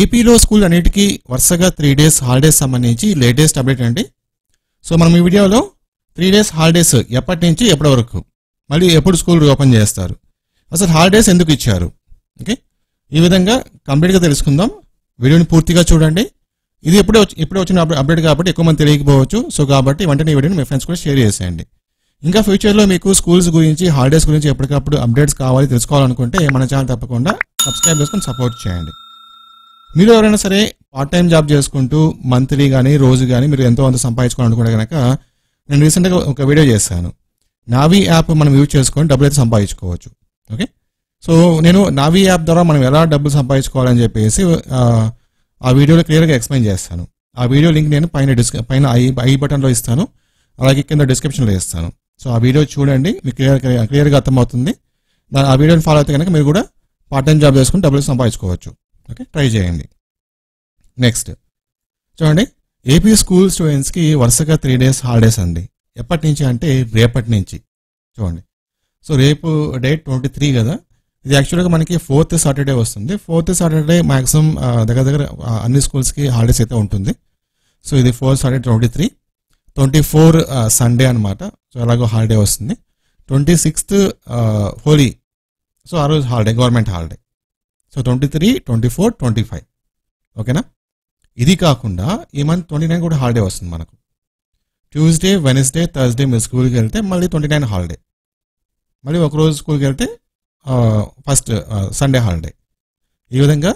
ఏపీలో స్కూల్ అన్నిటికీ వరుసగా 3 days హాలిడేస్ సంబంధించి లేటెస్ట్ అప్డేట్ అండి. సో మనం ఈ వీడియోలో 3 days హాలిడేస్ ఎప్పటి నుంచి ఎప్పటి వరకు, మళ్ళీ ఎప్పుడు స్కూల్ ఓపెన్ చేస్తారు, అసలు హాలిడేస్ ఎందుకు ఇచ్చారు, ఓకే, ఈ విధంగా కంప్లీట్గా తెలుసుకుందాం. వీడియోని పూర్తిగా చూడండి. ఇది ఎప్పుడే వచ్చిన అప్డేట్ కాబట్టి ఎక్కువ మంది తెలియకపోవచ్చు. సో కాబట్టి వెంటనే ఈ వీడియోని మీ ఫ్రెండ్స్ కూడా షేర్ చేసేయండి. ఇంకా ఫ్యూచర్లో మీకు స్కూల్స్ గురించి, హాలిడేస్ గురించి ఎప్పటికప్పుడు అప్డేట్స్ కావాలి, తెలుసుకోవాలనుకుంటే మన ఛానల్ తప్పకుండా సబ్స్క్రైబ్ చేసుకొని సపోర్ట్ చేయండి. మీరు ఎవరైనా సరే పార్ట్ టైం జాబ్ చేసుకుంటూ మంత్లీ కానీ రోజు కానీ మీరు ఎంతో అంత సంపాదించుకోవాలనుకుంటే కనుక నేను రీసెంట్గా ఒక వీడియో చేశాను. నావీ యాప్ మనం యూజ్ చేసుకొని డబ్బులు అయితే సంపాదించుకోవచ్చు. ఓకే, సో నేను నావీ యాప్ ద్వారా మనం ఎలా డబ్బులు సంపాదించుకోవాలని చెప్పేసి ఆ వీడియోలో క్లియర్గా ఎక్స్ప్లెయిన్ చేస్తాను. ఆ వీడియో లింక్ నేను పైన ఐ బటన్లో ఇస్తాను, అలాగే కింద డిస్క్రిప్షన్లో ఇస్తాను. సో ఆ వీడియో చూడండి, మీకు క్లియర్గా అర్థమవుతుంది. ఆ వీడియోని ఫాలో అయితే కనుక మీరు కూడా పార్ట్ టైం జాబ్ చేసుకుని డబ్బులు సంపాదించుకోవచ్చు. ఓకే, ట్రై చేయండి. నెక్స్ట్ చూడండి, ఏపీ స్కూల్ స్టూడెంట్స్కి వరుసగా 3 days హాలిడేస్ అండి. ఎప్పటి నుంచి అంటే రేపటి నుంచి. చూడండి, సో రేపు డేట్ 23 కదా, ఇది యాక్చువల్గా మనకి 4th Saturday వస్తుంది. 4th Saturday మ్యాక్సిమం దగ్గర అన్ని స్కూల్స్కి హాలిడేస్ అయితే ఉంటుంది. సో ఇది 4th Saturday 23, 24 సండే అనమాట. సో అలాగో హాలిడే వస్తుంది. 26th హోలీ, సో ఆ రోజు హాలిడే, గవర్నమెంట్ హాలిడే. సో 23, 24, 25, ఓకేనా. ఇది కాకుండా ఈ మంత్ 29 కూడా హాలిడే వస్తుంది మనకు. ట్యూస్డే, వెనస్డే, థర్స్డే మీరు స్కూల్కి వెళ్తే మళ్ళీ 29 హాలిడే. మళ్ళీ ఒకరోజు స్కూల్కి వెళ్తే ఫస్ట్ సండే హాలిడే. ఈ విధంగా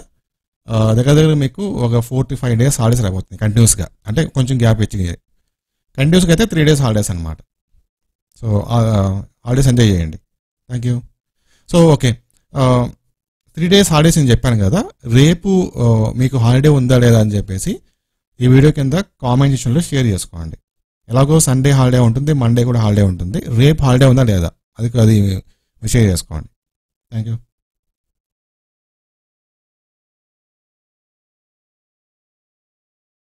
దగ్గర మీకు ఒక 4 to 5 days హాలిడేస్ రాబోతుంది కంటిన్యూస్గా. అంటే కొంచెం గ్యాప్ ఇచ్చి కంటిన్యూస్గా అయితే 3 days హాలిడేస్ అనమాట. సో హాలిడేస్ ఎంజాయ్ చేయండి. Thank you. So okay, 3 days holidays నేను చెప్పాను కదా, రేపు మీకు హాలిడే ఉందా లేదా అని చెప్పేసి ఈ వీడియో కింద కామెంట్ సెక్షన్లో షేర్ చేసుకోండి. ఎలాగో సండే హాలిడే ఉంటుంది, మండే కూడా హాలిడే ఉంటుంది. రేపు హాలిడే ఉందా లేదా అది షేర్ చేసుకోండి. Thank you.